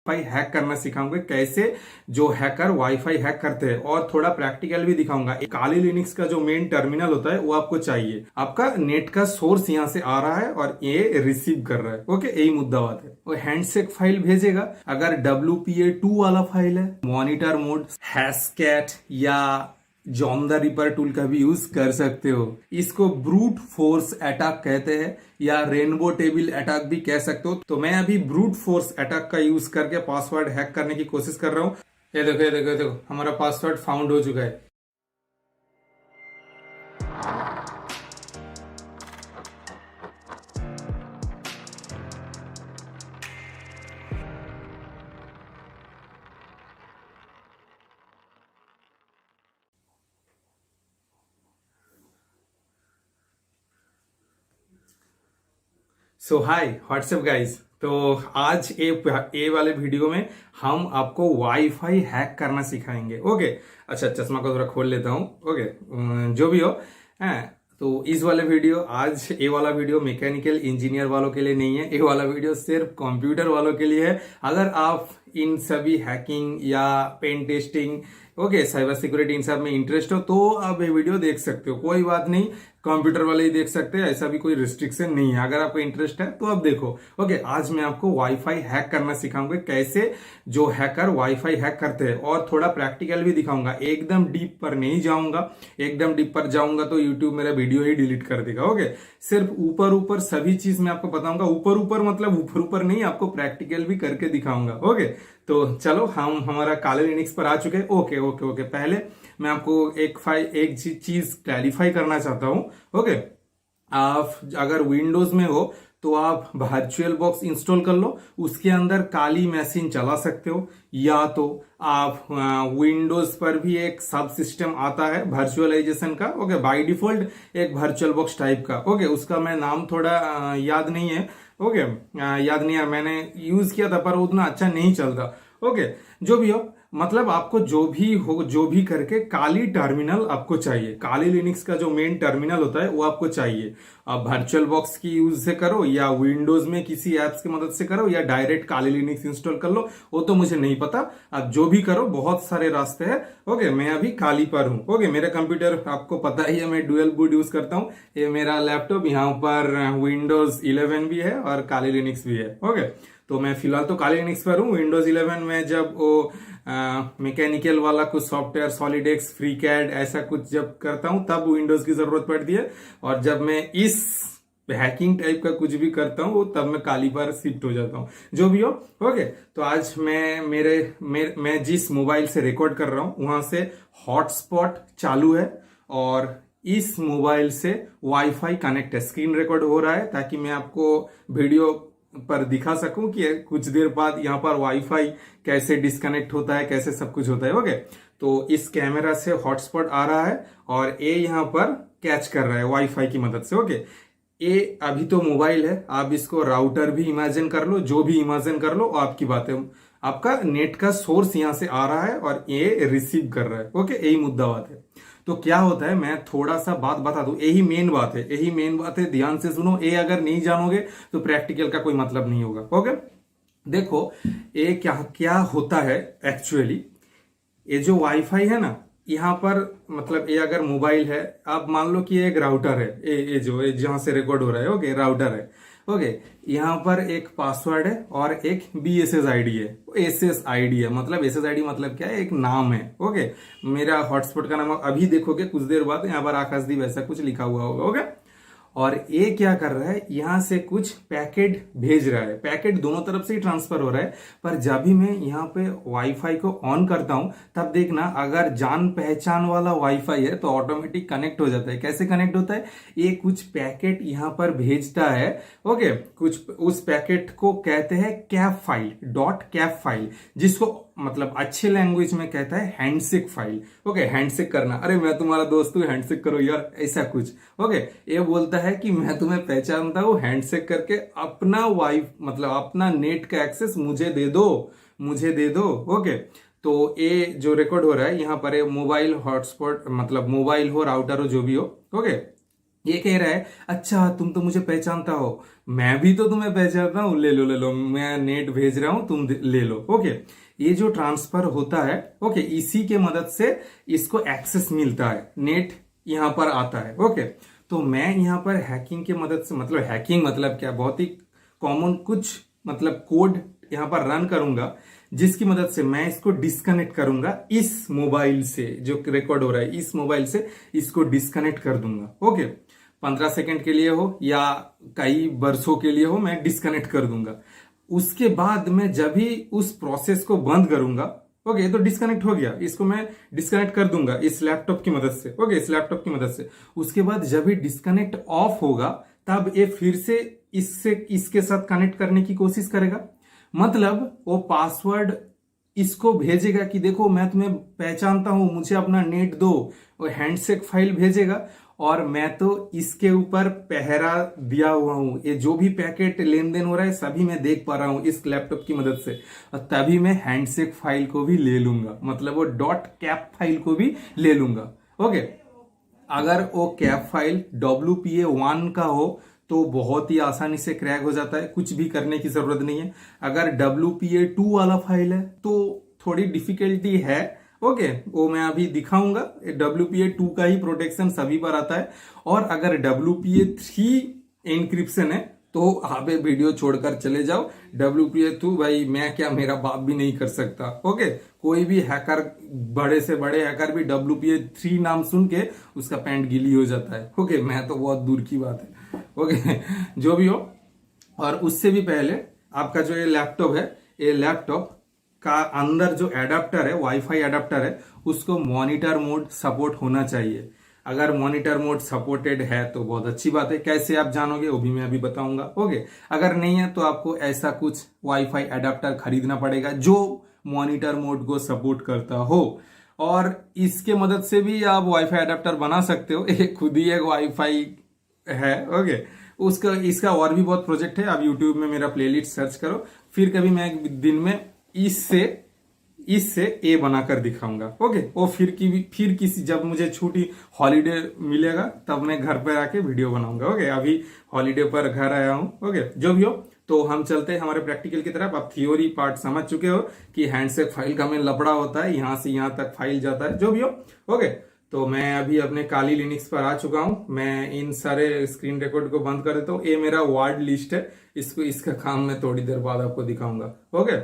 Wifi hack करना सिखाऊंगा कैसे जो हैकर वाईफाई हैक करते हैं, और थोड़ा प्रैक्टिकल भी दिखाऊंगा। काली लिनक्स का जो मेन टर्मिनल होता है वो आपको चाहिए। आपका नेट का सोर्स यहां से आ रहा है और ये रिसीव कर रहा है। ओके, यही मुद्दा बात है। वो हैंडशेक फाइल भेजेगा। अगर WPA2 वाला फाइल है, मॉनिटर मोड, हैशकैट या जॉन द रिपर टूल का भी यूज कर सकते हो। इसको ब्रूट फोर्स अटैक कहते हैं या रेनबो टेबल अटैक भी कह सकते हो। तो मैं अभी ब्रूट फोर्स अटैक का यूज करके पासवर्ड हैक करने की कोशिश कर रहा हूं। ये देखो ये देखो ये देखो, हमारा पासवर्ड फाउंड हो चुका है। सो हाय व्हाट्सएप गाइस। तो आज ए वाले वीडियो में हम आपको वाईफाई हैक करना सिखाएंगे। ओके, अच्छा चश्मा को थोड़ा खोल लेता हूँ। ओके, जो भी हो है। तो इस वाले वीडियो, आज ए वाला वीडियो मैकेनिकल इंजीनियर वालों के लिए नहीं है। ए वाला वीडियो सिर्फ कंप्यूटर वालों के लिए है। अगर आप इन सभी हैकिंग या pen testing, okay, cyber security, इन सब में इंटरेस्ट हो तो आप ये वीडियो देख सकते हो, कोई बात नहीं। कंप्यूटर वाले ही देख सकते हैं, ऐसा भी कोई रिस्ट्रिक्शन नहीं है। अगर आपको इंटरेस्ट है तो आप देखो। ओके, आज मैं आपको वाईफाई हैक करना सिखाऊंगा कैसे जो हैकर वाईफाई हैक करते हैं, और थोड़ा प्रैक्टिकल भी दिखाऊंगा। एकदम डीप पर नहीं जाऊंगा। एकदम डीप पर जाऊंगा तो यूट्यूब मेरा वीडियो ही डिलीट कर देगा। ओके, सिर्फ ऊपर ऊपर सभी चीज मैं आपको बताऊंगा। ऊपर ऊपर मतलब ऊपर ऊपर नहीं, आपको प्रैक्टिकल भी करके दिखाऊंगा। ओके, तो चलो हम हमारा काले लिनक्स पर आ चुके हैं। ओके ओके ओके, पहले मैं आपको एक चीज क्लैरिफाई करना चाहता हूं। ओके, आप अगर विंडोज में हो तो आप वर्चुअल बॉक्स इंस्टॉल कर लो, उसके अंदर काली मशीन चला सकते हो। या तो आप विंडोज पर भी एक सब सिस्टम आता है वर्चुअलाइजेशन का। ओके, बाय डिफॉल्ट एक वर्चुअल बॉक्स टाइप का। ओके, उसका मैं नाम थोड़ा याद नहीं है। ओके, याद नहीं है, मैंने यूज किया था पर उतना अच्छा नहीं चलता। ओके, जो भी हो, मतलब आपको जो भी हो, जो भी करके काली टर्मिनल आपको चाहिए। काली लिनक्स का जो मेन टर्मिनल होता है वो आपको चाहिए। आप वर्चुअल बॉक्स की यूज से करो या विंडोज में किसी एप्स की मदद से करो या डायरेक्ट काली लिनक्स इंस्टॉल कर लो, वो तो मुझे नहीं पता। आप जो भी करो, बहुत सारे रास्ते हैं। ओके, मैं अभी काली पर हूँ। ओके, मेरा कंप्यूटर आपको पता ही है, मैं डुअल बूट यूज करता हूँ। ये मेरा लैपटॉप, यहाँ पर विंडोज 11 भी है और काली लिनक्स भी है। ओके, तो मैं फिलहाल तो काली लिनक्स पर हूँ। विंडोज 11 में जब वो मैकेनिकल वाला कुछ सॉफ्टवेयर, सॉलिडेक्स, फ्रीकैड, ऐसा कुछ जब करता हूं तब विंडोज की जरूरत पड़ती है। और जब मैं इस हैकिंग टाइप का कुछ भी करता हूं तब मैं काली पर शिफ्ट हो जाता हूं। जो भी हो, ओके। तो आज मैं जिस मोबाइल से रिकॉर्ड कर रहा हूं वहां से हॉटस्पॉट चालू है और इस मोबाइल से वाईफाई कनेक्ट है। स्क्रीन रिकॉर्ड हो रहा है ताकि मैं आपको वीडियो पर दिखा सकूं कि कुछ देर बाद यहाँ पर वाईफाई कैसे डिस्कनेक्ट होता है, कैसे सब कुछ होता है। ओके, तो इस कैमरा से हॉटस्पॉट आ रहा है और ये यहाँ पर कैच कर रहा है वाईफाई की मदद से। ओके, ये अभी तो मोबाइल है, आप इसको राउटर भी इमेजिन कर लो, जो भी इमेजिन कर लो, आपकी बात है। आपका नेट का सोर्स यहां से आ रहा है और ये रिसीव कर रहा है। ओके, यही मुद्दा बात है। तो क्या होता है, मैं थोड़ा सा बात बता दूं। यही मेन बात है, यही मेन बात है, ध्यान से सुनो। ये अगर नहीं जानोगे तो प्रैक्टिकल का कोई मतलब नहीं होगा। ओके, देखो ये क्या क्या होता है एक्चुअली। ये जो वाईफाई है ना, यहाँ पर मतलब ये अगर मोबाइल है, आप मान लो कि ये एक राउटर है। ये जहां से रिकॉर्ड हो रहा है, ओके, राउटर है। ओके, यहाँ पर एक पासवर्ड है और एक BSS ID है। SSID है, मतलब SSID मतलब क्या है, एक नाम है। ओके, मेरा हॉटस्पॉट का नाम अभी देखोगे कुछ देर बाद यहाँ पर आकाशदीप ऐसा कुछ लिखा हुआ होगा। ओके, और ये क्या कर रहा है, यहां से कुछ पैकेट भेज रहा है। पैकेट दोनों तरफ से ही ट्रांसफर हो रहा है। पर जब भी मैं यहाँ पे वाईफाई को ऑन करता हूं तब देखना, अगर जान पहचान वाला वाईफाई है तो ऑटोमेटिक कनेक्ट हो जाता है। कैसे कनेक्ट होता है, ये कुछ पैकेट यहाँ पर भेजता है। ओके, कुछ उस पैकेट को कहते हैं कैप फाइल, जिसको मतलब अच्छे लैंग्वेज में कहता है हैंडशेक फाइल। ओके, हैंडशेक करना, अरे मैं तुम्हारा दोस्त हूँ, हैंडशेक करो यार, ऐसा कुछ। ओके, ये बोलता है कि मैं तुम्हें पहचानता हूँ, हैंडशेक करके अपना मतलब अपना नेट का एक्सेस मुझे दे दो। ओके, तो ये जो रिकॉर्ड हो रहा है यहाँ पर मोबाइल हॉटस्पॉट, मतलब मोबाइल हो, राउटर हो, जो भी हो। ओके, ये कह रहा है अच्छा तुम तो मुझे पहचानता हो, मैं भी तो तुम्हें पहचानता हूँ, ले लो ले लो, मैं नेट भेज रहा हूं, तुम ले लो। ओके, ये जो ट्रांसफर होता है, ओके, इसी के मदद से इसको एक्सेस मिलता है, नेट यहां पर आता है। ओके, तो मैं यहां पर हैकिंग के मदद से, मतलब हैकिंग मतलब क्या, बहुत ही कॉमन कुछ मतलब कोड यहां पर रन करूंगा, जिसकी मदद से मैं इसको डिस्कनेक्ट करूंगा इस मोबाइल से, जो रिकॉर्ड हो रहा है इस मोबाइल से, इसको डिस्कनेक्ट कर दूंगा। ओके, 15 सेकंड के लिए हो या कई वर्षों के लिए हो, मैं डिस्कनेक्ट कर दूंगा। उसके बाद मैं जब भी उस प्रोसेस को बंद करूंगा, ओके, तो डिस्कनेक्ट हो गया, इसको मैं डिस्कनेक्ट कर दूंगा इस लैपटॉप की मदद से। ओके, इस लैपटॉप की मदद से उसके बाद जब भी डिस्कनेक्ट ऑफ होगा, तब ये फिर से इससे इसके साथ कनेक्ट करने की कोशिश करेगा। मतलब वो पासवर्ड इसको भेजेगा कि देखो मैं तुम्हें पहचानता हूं, मुझे अपना नेट दो, वो हैंडशेक फाइल भेजेगा, और मैं तो इसके ऊपर पहरा दिया हुआ हूं, ये जो भी पैकेट लेन देन हो रहा है सभी मैं देख पा रहा हूं इस लैपटॉप की मदद से, और तभी मैं हैंडशेक फाइल को भी ले लूंगा, मतलब वो डॉट कैप फाइल को भी ले लूंगा। ओके, अगर वो कैप फाइल WPA1 का हो तो बहुत ही आसानी से क्रैक हो जाता है, कुछ भी करने की जरूरत नहीं है। अगर WPA2 वाला फाइल है तो थोड़ी डिफिकल्टी है। ओके, वो मैं अभी दिखाऊंगा, WPA2 का ही प्रोटेक्शन सभी पर आता है। और अगर WPA3 एन्क्रिप्शन है तो आप ये वीडियो छोड़कर चले जाओ। WPA2 भाई मैं क्या, मेरा बाप भी नहीं कर सकता। ओके, कोई भी हैकर, बड़े से बड़े हैकर भी WPA3 नाम सुन के उसका पैंट गीली हो जाता है। ओके, मैं तो बहुत दूर की बात है। ओके, जो भी हो। और उससे भी पहले आपका जो ये लैपटॉप है, ये लैपटॉप का अंदर जो एडाप्टर है, वाईफाई एडाप्टर है, उसको मॉनिटर मोड सपोर्ट होना चाहिए। अगर मॉनिटर मोड सपोर्टेड है तो बहुत अच्छी बात है। कैसे आप जानोगे वो भी मैं अभी बताऊंगा। ओके, अगर नहीं है तो आपको ऐसा कुछ वाईफाई एडाप्टर खरीदना पड़ेगा जो मॉनिटर मोड को सपोर्ट करता हो, और इसके मदद से भी आप वाईफाई एडाप्टर बना सकते हो। एक खुद ही एक वाईफाई है। ओके, उसका इसका और भी बहुत प्रोजेक्ट है, आप यूट्यूब में मेरा प्लेलिस्ट सर्च करो, फिर कभी मैं एक दिन में इससे ए बनाकर दिखाऊंगा। ओके, वो फिर किसी जब मुझे छुट्टी हॉलीडे मिलेगा तब मैं घर पर आके वीडियो बनाऊंगा। ओके, अभी हॉलीडे पर घर आया हूं। ओके, जो भी हो, तो हम चलते हैं हमारे प्रैक्टिकल की तरफ। आप थियोरी पार्ट समझ चुके हो कि हैंडशेक फाइल का में लफड़ा होता है, यहां से यहां तक फाइल जाता है, जो भी हो। ओके, तो मैं अभी अपने काली लिनक्स पर आ चुका हूं। मैं इन सारे स्क्रीन रिकॉर्ड को बंद कर देता हूं। ये मेरा वार्ड लिस्ट है, इसका काम मैं थोड़ी देर बाद आपको दिखाऊंगा। ओके,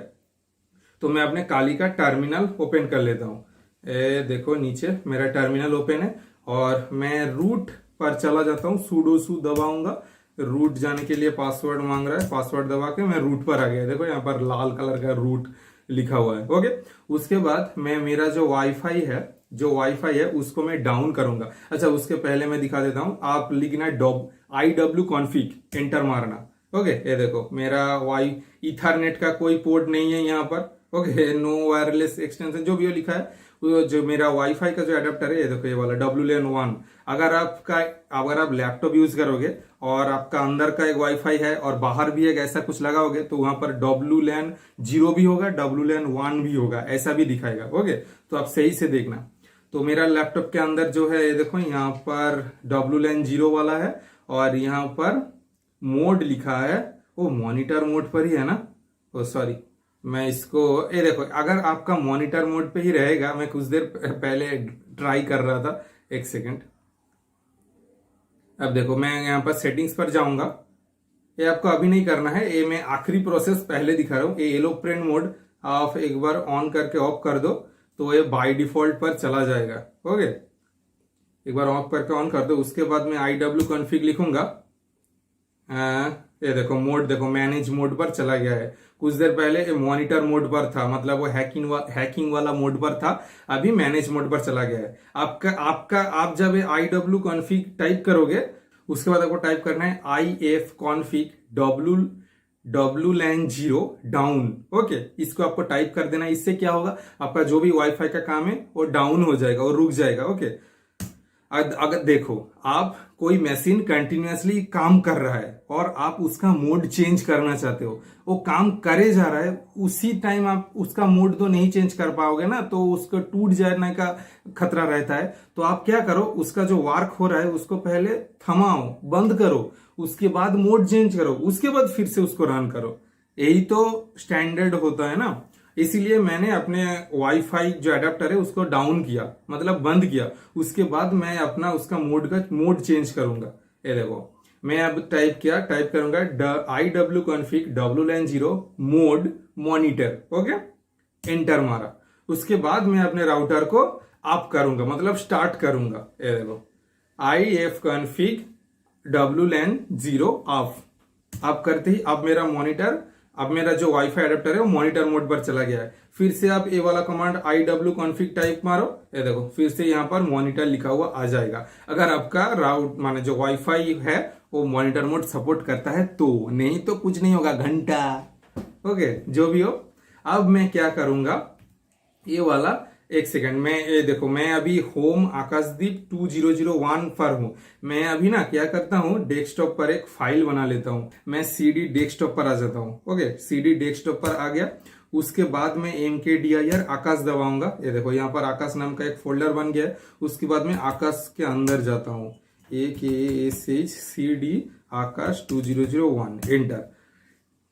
तो मैं अपने काली का टर्मिनल ओपन कर लेता हूं। देखो नीचे मेरा टर्मिनल ओपन है, और मैं रूट पर चला जाता हूं, sudo su दबाऊंगा। रूट जाने के लिए पासवर्ड मांग रहा है, पासवर्ड दबा के मैं रूट पर आ गया। देखो यहाँ पर लाल कलर का रूट लिखा हुआ है। ओके, उसके बाद मैं मेरा जो वाईफाई है उसको मैं डाउन करूंगा। अच्छा, उसके पहले मैं दिखा देता हूं, आप लिखना IW config, एंटर मारना। ओके, ये देखो मेरा इथरनेट का कोई पोर्ट नहीं है यहाँ पर। ओके, नो वायरलेस एक्सटेंशन, जो भी लिखा है, वो जो मेरा वाईफाई का जो एडाप्टर है, ये देखो ये वाला WLAN 1। अगर आप लैपटॉप यूज करोगे और आपका अंदर का एक वाईफाई है और बाहर भी एक ऐसा कुछ लगाओगे, तो वहां पर WLAN 0 भी होगा, WLAN 1 भी होगा, ऐसा भी दिखाएगा। ओके, तो आप सही से देखना। तो मेरा लैपटॉप के अंदर जो है, ये देखो यहाँ पर WLAN 0 वाला है, और यहाँ पर मोड लिखा है, वो मॉनिटर मोड पर ही है ना। ओ सॉरी, मैं इसको, ये देखो अगर आपका मॉनिटर मोड पे ही रहेगा, मैं कुछ देर पहले ट्राई कर रहा था, एक सेकंड। अब देखो मैं यहाँ पर सेटिंग्स पर जाऊंगा। ये आपको अभी नहीं करना है, ये मैं आखिरी प्रोसेस पहले दिखा रहा हूँ। ये एलोप्रेन मोड आप एक बार ऑन करके ऑफ कर दो तो ये बाय डिफॉल्ट पर चला जाएगा। ओके, एक बार ऑफ करके ऑन कर दो, उसके बाद मैं IW config लिखूंगा। ये देखो मोड, देखो मैनेज मोड पर चला गया है। कुछ देर पहले मॉनिटर मोड पर था, मतलब वो हैकिंग वाला मोड पर था, अभी मैनेज मोड पर चला गया है। आप जब IW config टाइप करोगे, उसके बाद आपको टाइप करना है IF config WLAN 0 down. Okay, इसको आपको टाइप कर देना। इससे क्या होगा, आपका जो भी वाईफाई का काम है वो डाउन हो जाएगा और रुक जाएगा। ओके, अगर देखो आप कोई मशीन कंटिन्यूअसली काम कर रहा है और आप उसका मोड चेंज करना चाहते हो, वो काम करे जा रहा है, उसी टाइम आप उसका मोड तो नहीं चेंज कर पाओगे ना, तो उसको टूट जाने का खतरा रहता है। तो आप क्या करो, उसका जो वर्क हो रहा है उसको पहले थमाओ, बंद करो, उसके बाद मोड चेंज करो, उसके बाद फिर से उसको रन करो। यही तो स्टैंडर्ड होता है ना। इसीलिए मैंने अपने वाईफाई जो अडेप्टर है उसको डाउन किया, मतलब बंद किया। उसके बाद मैं अपना उसका मोड चेंज करूंगा। ये देखो मैं अब टाइप करूंगा IWconfig WLAN0 mode monitor. Okay, enter मारा। उसके बाद मैं अपने राउटर को ऑफ करूंगा, मतलब स्टार्ट करूंगा। ये देखो IFconfig WLAN0 ऑफ। आप करते ही अब मेरा मॉनिटर, अब मेरा जो वाईफाई अडेप्टर है वो मॉनिटर मोड पर चला गया है। फिर से आप ये वाला कमांड IWconfig टाइप मारो, ये देखो फिर से यहाँ पर मॉनिटर लिखा हुआ आ जाएगा। अगर आपका राउट माने जो वाईफाई है वो मॉनिटर मोड सपोर्ट करता है तो, नहीं तो कुछ नहीं होगा, घंटा। ओके, जो भी हो। अब मैं क्या करूंगा, ये वाला एक सेकंड में, ये देखो मैं अभी होम आकाशदीप 2001 पर हूं। मैं अभी ना क्या करता हूं, डेस्कटॉप पर एक फाइल बना लेता हूं। मैं CD डेस्कटॉप पर आ जाता हूं। ओके, CD डेस्कटॉप पर आ गया। उसके बाद मैं MKDIR आकाश दबाऊंगा। ये देखो यहाँ पर आकाश नाम का एक फोल्डर बन गया है। उसके बाद मैं आकाश के अंदर जाता हूँ, AKSHCD आकाश 2001 एंटर।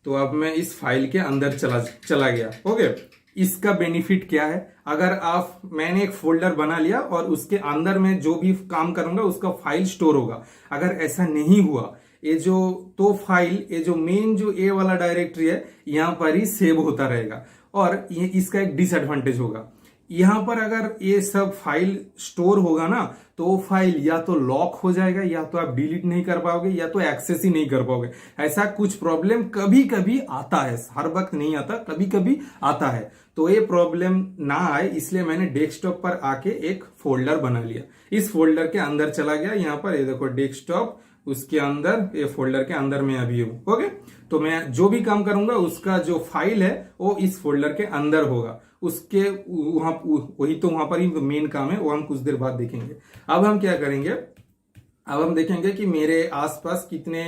तो अब मैं इस फाइल के अंदर चला गया। ओके, इसका बेनिफिट क्या है, अगर आप, मैंने एक फोल्डर बना लिया और उसके अंदर में जो भी काम करूंगा उसका फाइल स्टोर होगा। अगर ऐसा नहीं हुआ, ये जो तो फाइल, ये जो मेन जो ए वाला डायरेक्टरी है यहां पर ही सेव होता रहेगा। और ये इसका एक डिसएडवांटेज होगा, यहां पर अगर ये सब फाइल स्टोर होगा ना तो वो फाइल या तो लॉक हो जाएगा, या तो आप डिलीट नहीं कर पाओगे, या तो एक्सेस ही नहीं कर पाओगे। ऐसा कुछ प्रॉब्लम कभी कभी आता है, हर वक्त नहीं आता, कभी कभी आता है। तो ये प्रॉब्लम ना आए इसलिए मैंने डेस्कटॉप पर आके एक फोल्डर बना लिया। इस फोल्डर के अंदर चला गया, यहाँ पर ये देखो डेस्कटॉप, उसके अंदर, ये फोल्डर के अंदर मैं अभी हूं। ओके, तो मैं जो भी काम करूंगा उसका जो फाइल है वो इस फोल्डर के अंदर होगा। उसके वहां, वही तो वहां पर ही मेन काम है, वो हम कुछ देर बाद देखेंगे। अब हम क्या करेंगे, अब हम देखेंगे कि मेरे आसपास कितने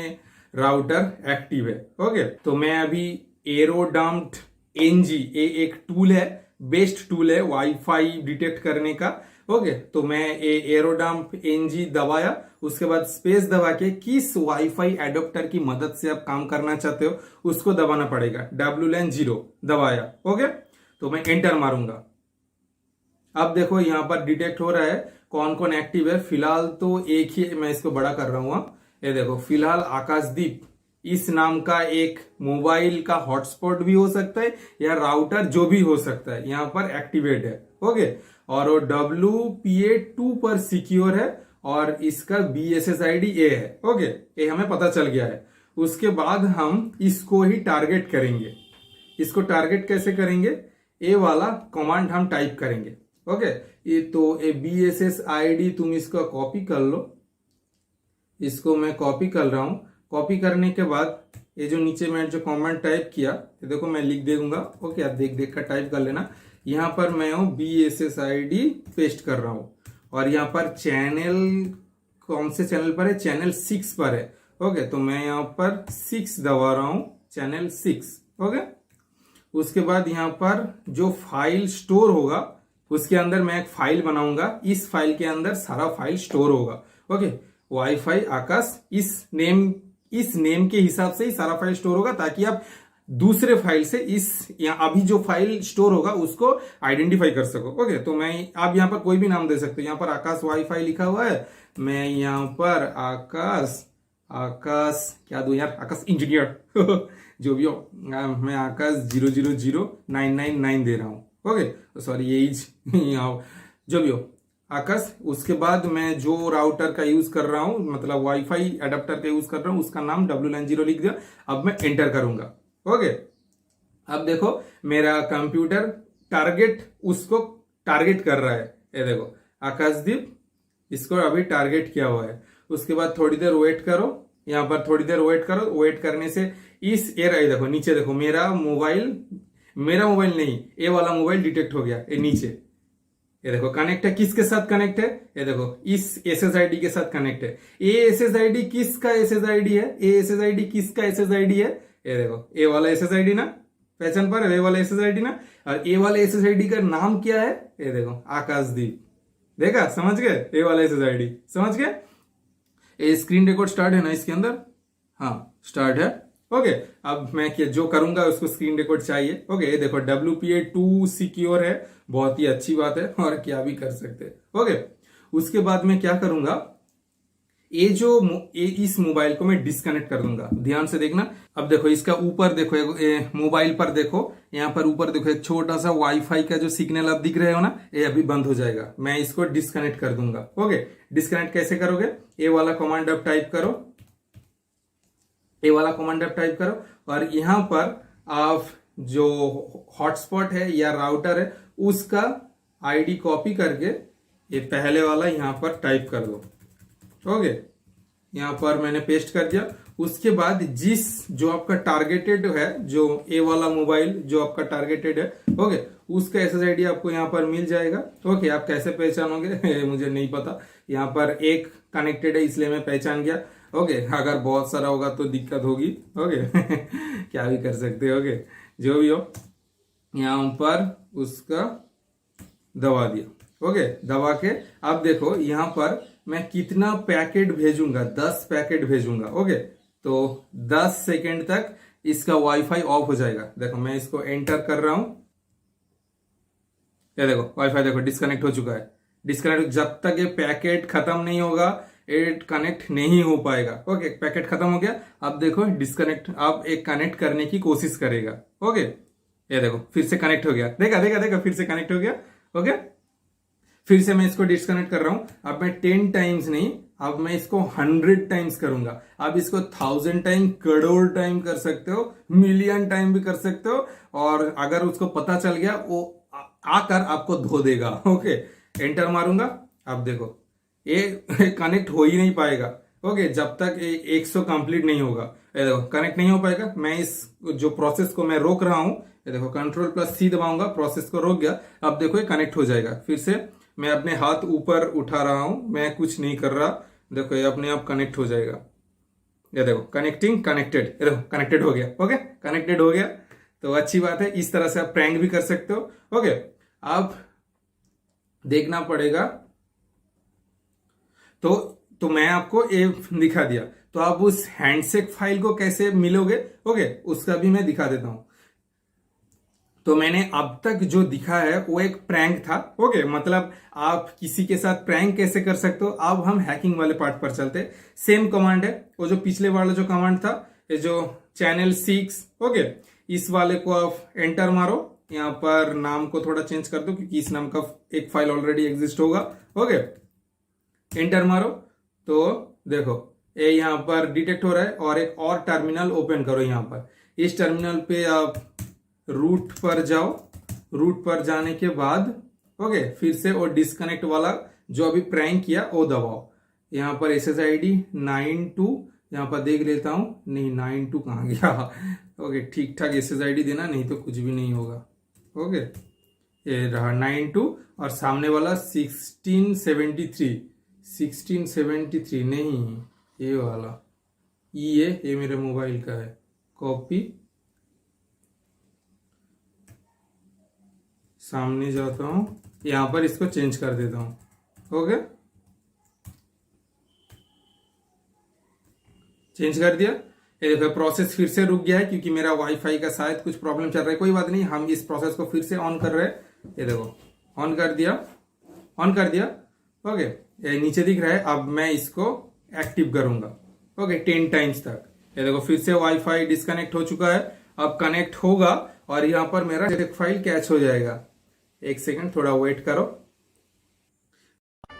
राउटर एक्टिव है। ओके, तो मैं अभी एरोडम्प्ट NG, ये एक टूल है, बेस्ट टूल है वाईफाई डिटेक्ट करने का। ओके, तो मैं ये एरोडम्प NG दबाया। उसके बाद स्पेस दबा के किस वाईफाई एडोप्टर की मदद से आप काम करना चाहते हो उसको दबाना पड़ेगा। WLAN0 दबाया। ओके, तो मैं एंटर मारूंगा। अब देखो यहां पर डिटेक्ट हो रहा है कौन कौन एक्टिव है। फिलहाल तो एक ही, मैं इसको बड़ा कर रहा हूं। ये देखो फिलहाल आकाशदीप इस नाम का एक मोबाइल का हॉटस्पॉट भी हो सकता है या राउटर जो भी हो सकता है, यहां पर एक्टिवेट है। ओके, और वो WPA2 पर सिक्योर है और इसका BSSID A है। ओके, ये हमें पता चल गया है। उसके बाद हम इसको ही टारगेट करेंगे। इसको टारगेट कैसे करेंगे, ए वाला कमांड हम टाइप करेंगे। ओके, ये तो ए BSSID, तुम इसका कॉपी कर लो। इसको मैं कॉपी कर रहा हूं। कॉपी करने के बाद ये जो नीचे मैं जो कमांड टाइप किया, ये देखो मैं लिख दूंगा। ओके, आप देख देख कर टाइप कर लेना। यहां पर मैं BSSID पेस्ट कर रहा हूं और यहां पर चैनल, कौन से चैनल पर है, चैनल 6 पर है। ओके, तो मैं यहां पर 6 दबा रहा हूं, चैनल 6। ओके, उसके बाद यहां पर जो फाइल स्टोर होगा उसके अंदर मैं एक फाइल बनाऊंगा। इस फाइल के अंदर सारा फाइल स्टोर होगा। ओके, वाईफाई आकाश, इस नेम के हिसाब से ही सारा फाइल स्टोर होगा, ताकि आप दूसरे फाइल से इस अभी जो फाइल स्टोर होगा उसको आइडेंटिफाई कर सको। ओके, तो मैं, आप यहाँ पर कोई भी नाम दे सकते हो। यहाँ पर आकाश वाईफाई लिखा हुआ है, मैं यहाँ पर आकाश क्या दूं यार, आकाश इंजीनियर जो भी हो, मैं आकाश 000999 दे रहा हूँ। ओके, सॉरी एज जो भी हो आकाश। उसके बाद मैं जो राउटर का यूज कर रहा हूं, मतलब वाईफाई एडाप्टर का यूज कर रहा हूं, उसका नाम WLAN0 लिख दिया। अब मैं एंटर करूंगा। ओके, अब देखो मेरा कंप्यूटर उसको टारगेट कर रहा है। ये देखो आकाशदीप, इसको अभी टारगेट किया हुआ है। उसके बाद थोड़ी देर वेट करो, यहां पर थोड़ी देर वेट करो। वेट करने से इस एयर, देखो नीचे देखो, मेरा मोबाइल नहीं, ये वाला मोबाइल डिटेक्ट हो गया, ये नीचे, ये देखो कनेक्ट है, किसके साथ कनेक्ट है, ये देखो इस SSID के साथ कनेक्ट है। ए SSID किसका SSID है, ए SSID किसका SSID है, ये देखो ए वाला SSID ना, पहचान पर ए वाला SSID ना, और ए वाले SSID का नाम क्या है, ये देखो आकाशदीप। देखा, समझ गए, ए वाला SSID समझ गए। ये स्क्रीन रिकॉर्ड स्टार्ट है ना इसके अंदर, हाँ स्टार्ट है। ओके, अब मैं जो करूंगा उसको स्क्रीन रिकॉर्ड चाहिए। ओके, ये देखो WPA2 सिक्योर है, बहुत ही अच्छी बात है, और क्या भी कर सकते हैं। ओके, उसके बाद मैं क्या करूंगा, इस मोबाइल को मैं डिस्कनेक्ट कर दूंगा। ध्यान से देखना, अब देखो इसका ऊपर देखो, मोबाइल पर देखो, यहाँ पर ऊपर देखो एक छोटा सा वाईफाई का जो सिग्नल आप दिख रहे हो ना, ये अभी बंद हो जाएगा। मैं इसको डिस्कनेक्ट कर दूंगा। ओके, डिस्कनेक्ट कैसे करोगे, ये वाला कमांड आप टाइप करो, ये वाला कमांड आप टाइप करो, और यहां पर आप जो हॉटस्पॉट है या राउटर है उसका आईडी कॉपी करके ये पहले वाला यहां पर टाइप कर दो। ओके, यहां पर मैंने पेस्ट कर दिया। उसके बाद जो आपका टारगेटेड है, जो ए वाला मोबाइल जो आपका टारगेटेड है, ओके, उसका SSID आपको यहां पर मिल जाएगा। ओके, आप कैसे पहचानोगे मुझे नहीं पता, यहां पर एक कनेक्टेड है इसलिए मैं पहचान गया। ओके, अगर बहुत सारा होगा तो दिक्कत होगी। ओके क्या भी कर सकते हो। ओके, जो भी हो, यहां पर उसका दबा दिया। ओके, दबा के अब देखो यहां पर मैं कितना पैकेट भेजूंगा, 10 पैकेट भेजूंगा। ओके, तो 10 सेकेंड तक इसका वाईफाई ऑफ हो जाएगा। देखो मैं इसको एंटर कर रहा हूं, ये देखो वाईफाई देखो डिस्कनेक्ट हो चुका है। डिस्कनेक्ट, जब तक ये पैकेट खत्म नहीं होगा ये कनेक्ट नहीं हो पाएगा। ओके, पैकेट खत्म हो गया, अब देखो डिस्कनेक्ट, अब एक कनेक्ट करने की कोशिश करेगा। ओके, ये देखो फिर से कनेक्ट हो गया, देखा देखा देखा, फिर से कनेक्ट हो गया। ओके, फिर से मैं इसको डिस्कनेक्ट कर रहा हूं। अब मैं 10 टाइम्स नहीं, अब मैं इसको 100 टाइम्स करूंगा। अब इसको 1000 टाइम, करोड़ टाइम कर सकते हो, मिलियन टाइम भी कर सकते हो, और अगर उसको पता चल गया वो आकर आपको धो देगा। ओके, एंटर मारूंगा, अब देखो ये कनेक्ट हो ही नहीं पाएगा। ओके, जब तक 100 कंप्लीट नहीं होगा, ये देखो कनेक्ट नहीं हो पाएगा। मैं इस जो प्रोसेस को मैं रोक रहा हूं, ये देखो Ctrl+C दबाऊंगा, प्रोसेस को रोक गया। अब देखो ये कनेक्ट हो जाएगा। फिर से मैं अपने हाथ ऊपर उठा रहा हूं, मैं कुछ नहीं कर रहा, देखो ये अपने आप कनेक्ट हो जाएगा। ये देखो कनेक्टिंग, कनेक्टेड, ये देखो कनेक्टेड हो गया। ओके, कनेक्टेड हो गया, तो अच्छी बात है। इस तरह से आप प्रैंक भी कर सकते हो। ओके, अब देखना पड़ेगा, तो मैं आपको ये दिखा दिया, तो आप उस हैंडशेक फाइल को कैसे मिलोगे, ओके, उसका भी मैं दिखा देता हूं। तो मैंने अब तक जो दिखा है वो एक प्रैंक था। ओके, मतलब आप किसी के साथ प्रैंक कैसे कर सकते हो। अब हम हैकिंग वाले पार्ट पर चलते। सेम कमांड है, वो जो पिछले वाला जो कमांड था, ये जो चैनल 6, ओके, इस वाले को आप एंटर मारो। यहाँ पर नाम को थोड़ा चेंज कर दो क्योंकि इस नाम का एक फाइल ऑलरेडी एग्जिस्ट होगा। ओके, एंटर मारो, तो देखो ये यहाँ पर डिटेक्ट हो रहा है। और एक और टर्मिनल ओपन करो। यहाँ पर इस टर्मिनल पे आप रूट पर जाओ। रूट पर जाने के बाद ओके, फिर से वो डिस्कनेक्ट वाला जो अभी प्रैंक किया वो दबाओ। यहाँ पर SSID 92, यहाँ पर देख लेता हूं, नहीं 92 कहाँ गया। ओके, ठीक ठाक SSID देना, नहीं तो कुछ भी नहीं होगा। ओके, ये रहा 92, और सामने वाला 1673, 1673 नहीं, ये वाला ये मेरे मोबाइल का है। कॉपी, सामने जाता हूं, यहां पर इसको चेंज कर देता हूं। ओके, चेंज कर दिया। ये देखो प्रोसेस फिर से रुक गया है क्योंकि मेरा वाईफाई का शायद कुछ प्रॉब्लम चल रहा है। कोई बात नहीं, हम इस प्रोसेस को फिर से ऑन कर रहे हैं। ये देखो ऑन कर दिया, ऑन कर दिया। ओके, ये नीचे दिख रहा है। अब मैं इसको एक्टिव करूंगा। ओके, 10 टाइम्स तक। ये देखो फिर से वाईफाई डिस्कनेक्ट हो चुका है। अब कनेक्ट होगा और यहां पर मेरा फाइल कैच हो जाएगा। एक सेकंड, थोड़ा वेट करो।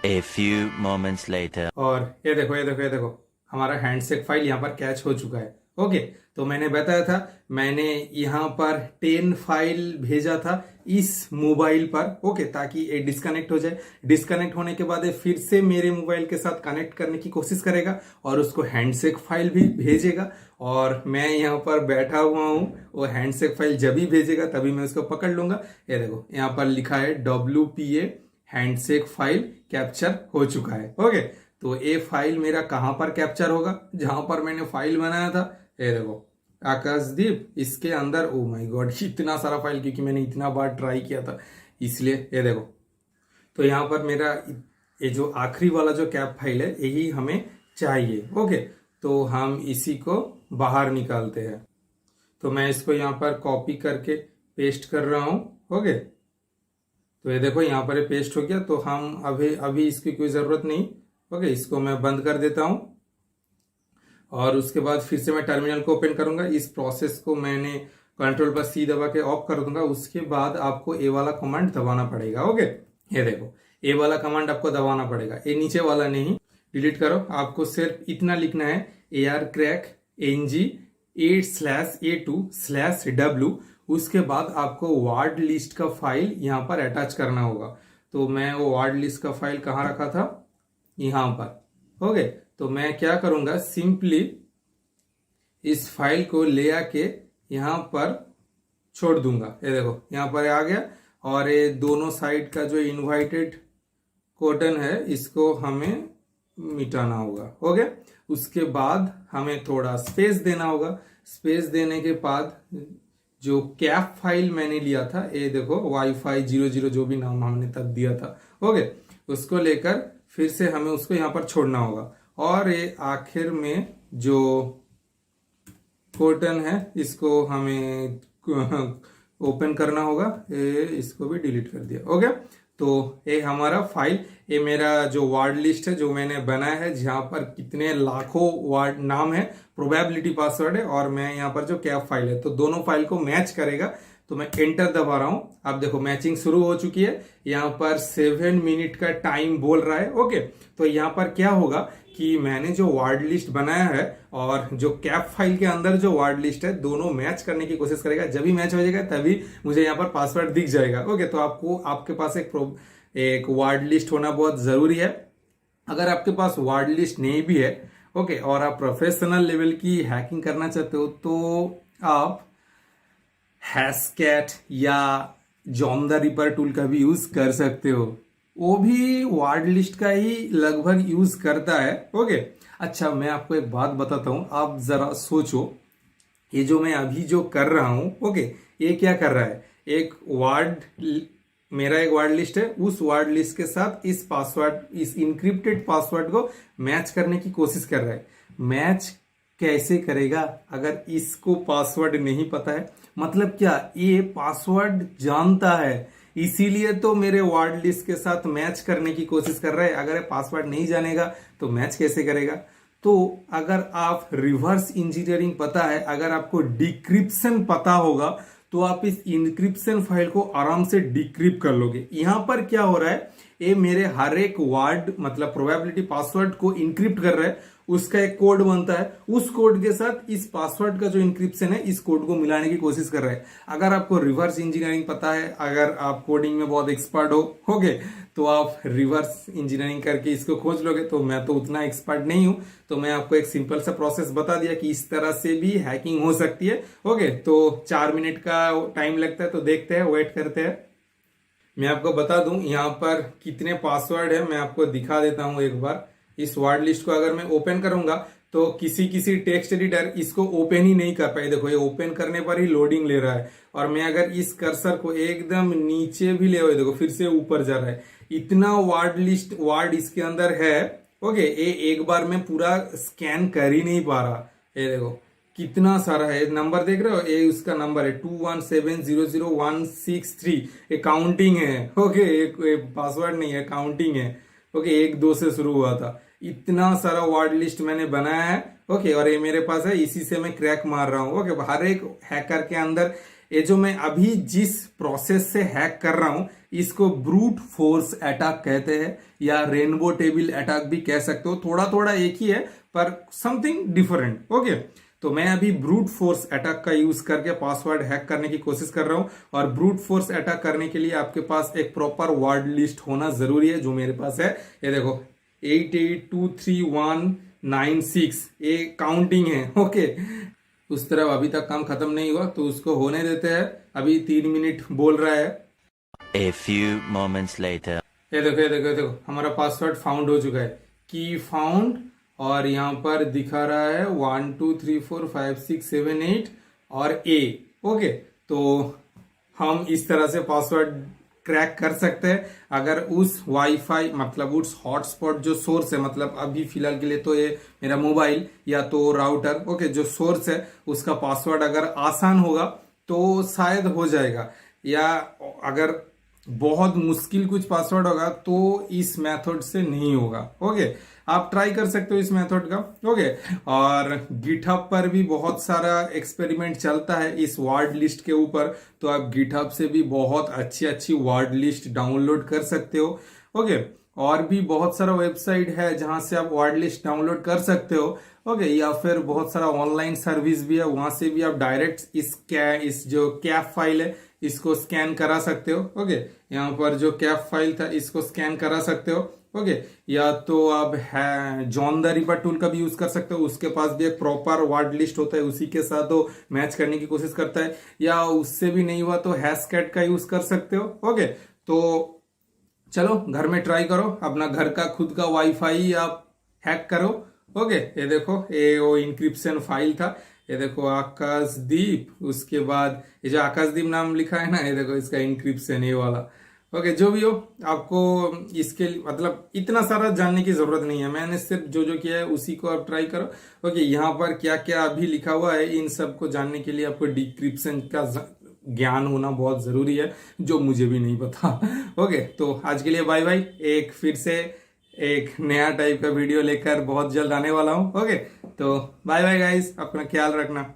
A few moments later. और ये देखो, ये देखो, ये देखो, हमारा हैंडशेक फाइल यहाँ पर कैच हो चुका है। ओके, तो मैंने बताया था, मैंने यहाँ पर 10 फाइल भेजा था इस मोबाइल पर। ओके, ताकि ये डिस्कनेक्ट हो जाए। डिस्कनेक्ट होने के बाद ये फिर से मेरे मोबाइल के साथ कनेक्ट करने की कोशिश करेगा और उसको हैंडशेक फाइल भी भेजेगा। और मैं यहाँ पर बैठा हुआ हूँ, वो हैंडशेक फाइल जब भी भेजेगा तभी मैं उसको पकड़ लूंगा। ये देखो यहाँ पर लिखा है WPA हैंडशेक फाइल कैप्चर हो चुका है। ओके, तो ये फाइल मेरा कहां पर कैप्चर होगा, जहां पर मैंने फाइल बनाया था, ये देखो आकाशदीप, इसके अंदर। ओ माय गॉड, इतना सारा फाइल, क्योंकि मैंने इतना बार ट्राई किया था इसलिए। ये देखो, तो यहाँ पर मेरा ये जो आखिरी वाला जो कैप फाइल है यही हमें चाहिए। ओके, तो हम इसी को बाहर निकालते हैं। तो मैं इसको यहाँ पर कॉपी करके पेस्ट कर रहा हूं। ओके, तो ये देखो यहाँ पर ये पेस्ट हो गया। तो हम अभी इसकी कोई जरूरत नहीं। ओके, इसको मैं बंद कर देता हूं और उसके बाद फिर से मैं टर्मिनल को ओपन करूंगा। इस प्रोसेस को मैंने Ctrl+C दबा के ऑफ कर दूंगा। उसके बाद आपको ए वाला कमांड दबाना पड़ेगा। ओके, ये देखो ए वाला कमांड आपको दबाना पड़ेगा, ये नीचे वाला नहीं, डिलीट करो। आपको सिर्फ इतना लिखना है arcrack ng8/a2/w। उसके बाद आपको वार्ड लिस्ट का फाइल यहाँ पर अटैच करना होगा। तो मैं वो वार्ड लिस्ट का फाइल कहाँ रखा था, यहाँ पर। ओके, तो मैं क्या करूंगा, सिंपली इस फाइल को ले आके यहाँ पर छोड़ दूंगा। ये देखो यहाँ पर आ गया। और ये दोनों साइड का जो इनवाइटेड कोटन है इसको हमें मिटाना होगा। हो गया। उसके बाद हमें थोड़ा स्पेस देना होगा। स्पेस देने के बाद जो कैप फाइल मैंने लिया था, ये देखो वाईफाई 00 जो भी नाम हमने तब दिया था, ओके, उसको लेकर फिर से हमें उसको यहाँ पर छोड़ना होगा। और ये आखिर में जो कोटन है इसको हमें ओपन करना होगा। इसको भी डिलीट कर दिया। ओके, तो ये हमारा फाइल, ये मेरा जो वार्ड लिस्ट है जो मैंने बनाया है, जहां पर कितने लाखों वार्ड नाम है, प्रोबेबिलिटी पासवर्ड है, और मैं यहाँ पर जो कैप फाइल है, तो दोनों फाइल को मैच करेगा। तो मैं एंटर दबा रहा हूं। आप देखो मैचिंग शुरू हो चुकी है। यहाँ पर 7 मिनट का टाइम बोल रहा है। ओके, तो यहाँ पर क्या होगा कि मैंने जो वार्ड लिस्ट बनाया है और जो कैप फाइल के अंदर जो वार्ड लिस्ट है, दोनों मैच करने की कोशिश करेगा। जब भी मैच हो जाएगा तभी मुझे यहाँ पर पासवर्ड दिख जाएगा। ओके, तो आपको आपके पास एक वार्ड लिस्ट होना बहुत जरूरी है। अगर आपके पास वार्ड लिस्ट नहीं भी है, ओके, और आप प्रोफेशनल लेवल की हैकिंग करना चाहते हो, तो आप हैशकैट या जॉन द रिपर टूल का भी यूज कर सकते हो। वो भी वार्ड लिस्ट का ही लगभग यूज करता है। ओके, अच्छा, मैं आपको एक बात बताता हूं, आप जरा सोचो, ये जो मैं अभी जो कर रहा हूं, ओके, ये क्या कर रहा है, मेरा एक वार्ड लिस्ट है, उस वार्ड लिस्ट के साथ इस पासवर्ड, इस इनक्रिप्टेड पासवर्ड को मैच करने की कोशिश कर रहा है। मैच कैसे करेगा अगर इसको पासवर्ड नहीं पता है? मतलब क्या, ये पासवर्ड जानता है, इसीलिए तो मेरे वार्ड लिस्ट के साथ मैच करने की कोशिश कर रहा है। अगर ये पासवर्ड नहीं जानेगा तो मैच कैसे करेगा? तो अगर आप रिवर्स इंजीनियरिंग पता है, अगर आपको डिक्रिप्शन पता होगा, तो आप इस इंक्रिप्शन फाइल को आराम से डिक्रिप्ट कर लोगे। यहां पर क्या हो रहा है, ये मेरे हर एक वार्ड मतलब प्रोबेबिलिटी पासवर्ड को इंक्रिप्ट कर रहा है। उसका एक कोड बनता है, उस कोड के साथ इस पासवर्ड का जो इंक्रिप्शन है, इस कोड को मिलाने की कोशिश कर रहा है। अगर आपको रिवर्स इंजीनियरिंग पता है, अगर आप कोडिंग में बहुत एक्सपर्ट हो गए, तो आप रिवर्स इंजीनियरिंग करके इसको खोज लोगे। तो मैं तो उतना एक्सपर्ट नहीं हूं, तो मैं आपको एक सिंपल सा प्रोसेस बता दिया कि इस तरह से भी हैकिंग हो सकती है। ओके, तो 4 मिनट का टाइम लगता है, तो देखते हैं, वेट करते हैं। मैं आपको बता दूं यहाँ पर कितने पासवर्ड है, मैं आपको दिखा देता हूं एक बार। इस वार्ड लिस्ट को अगर मैं ओपन करूंगा तो किसी टेक्स्ट एडिटर इसको ओपन ही नहीं कर पाए। देखो ये ओपन करने पर ही लोडिंग ले रहा है, और मैं अगर इस कर्सर को एकदम नीचे भी ले, देखो फिर से ऊपर जा रहा है। इतना वार्ड इसके अंदर है। ओके, ये एक बार में पूरा स्कैन कर ही नहीं पा रहा। ये देखो कितना सारा है, नंबर देख रहे हो, ये उसका नंबर है 217000163। ये काउंटिंग है। ओके, पासवर्ड नहीं है, काउंटिंग है। ओके, 1-2 से शुरू हुआ था। इतना सारा वार्ड लिस्ट मैंने बनाया है। ओके, और ये मेरे पास है, इसी से मैं क्रैक मार रहा हूं। ओके, हर एक हैकर के अंदर ये जो मैं अभी जिस प्रोसेस से हैक कर रहा हूं, इसको ब्रूट फोर्स अटैक कहते हैं, या रेनबो टेबल अटैक भी कह सकते हो। थोड़ा थोड़ा एक ही है, पर समथिंग डिफरेंट। ओके, तो मैं अभी ब्रूट फोर्स अटैक का यूज करके पासवर्ड हैक करने की कोशिश कर रहा हूं। और ब्रूट फोर्स अटैक करने के लिए आपके पास एक प्रॉपर वार्ड लिस्ट होना जरूरी है, जो मेरे पास है। ये देखो 88239196, ये काउंटिंग है। ओके, उस तरफ अभी तक काम खत्म नहीं हुआ, तो उसको होने देते हैं। अभी 3 मिनट बोल रहा है। A few moments later. ये देखो हमारा पासवर्ड फाउंड हो चुका है, की फाउंड। और यहाँ पर दिखा रहा है 12345678 और ए। ओके, तो हम इस तरह से पासवर्ड क्रैक कर सकते हैं अगर उस वाईफाई मतलब उस हॉटस्पॉट जो सोर्स है, मतलब अभी फिलहाल के लिए तो ये मेरा मोबाइल या तो राउटर, ओके, जो सोर्स है उसका पासवर्ड अगर आसान होगा तो शायद हो जाएगा, या अगर बहुत मुश्किल कुछ पासवर्ड होगा तो इस मेथड से नहीं होगा। ओके, आप ट्राई कर सकते हो इस मेथड का। ओके, और गिटहब पर भी बहुत सारा एक्सपेरिमेंट चलता है इस वर्ड लिस्ट के ऊपर, तो आप गिटहब से भी बहुत अच्छी अच्छी वर्ड लिस्ट डाउनलोड कर सकते हो। ओके, और भी बहुत सारा वेबसाइट है जहां से आप वर्ड लिस्ट डाउनलोड कर सकते हो। ओके, या फिर बहुत सारा ऑनलाइन सर्विस भी है, वहां से भी आप डायरेक्ट इस जो कैप फाइल है इसको स्कैन करा सकते हो। ओके, यहाँ पर जो कैप फाइल था इसको स्कैन करा सकते हो। ओके, या तो आप जॉन द रिपर टूल का भी यूज कर सकते हो, उसके पास भी एक प्रॉपर वर्ड लिस्ट होता है, उसी के साथ वो मैच करने की कोशिश करता है। या उससे भी नहीं हुआ तो हैशकैट का यूज कर सकते हो। ओके, तो चलो घर में ट्राई करो, अपना घर का खुद का वाईफाई आप हैक करो। ओके, ये देखो ये वो इंक्रिप्शन फाइल था, ये देखो आकाशदीप, उसके बाद ये जो आकाशदीप नाम लिखा है ना, ये देखो इसका इंक्रिप्शन ये वाला। ओके, जो भी हो, आपको इसके मतलब इतना सारा जानने की जरूरत नहीं है, मैंने सिर्फ जो जो किया है उसी को आप ट्राई करो। ओके, यहाँ पर क्या क्या अभी लिखा हुआ है इन सब को जानने के लिए आपको डिक्रिप्शन का ज्ञान होना बहुत जरूरी है, जो मुझे भी नहीं पता। ओके, तो आज के लिए बाय बाय। एक फिर से एक नया टाइप का वीडियो लेकर बहुत जल्द आने वाला हूँ। ओके, तो बाय बाय गाइस, अपना ख्याल रखना।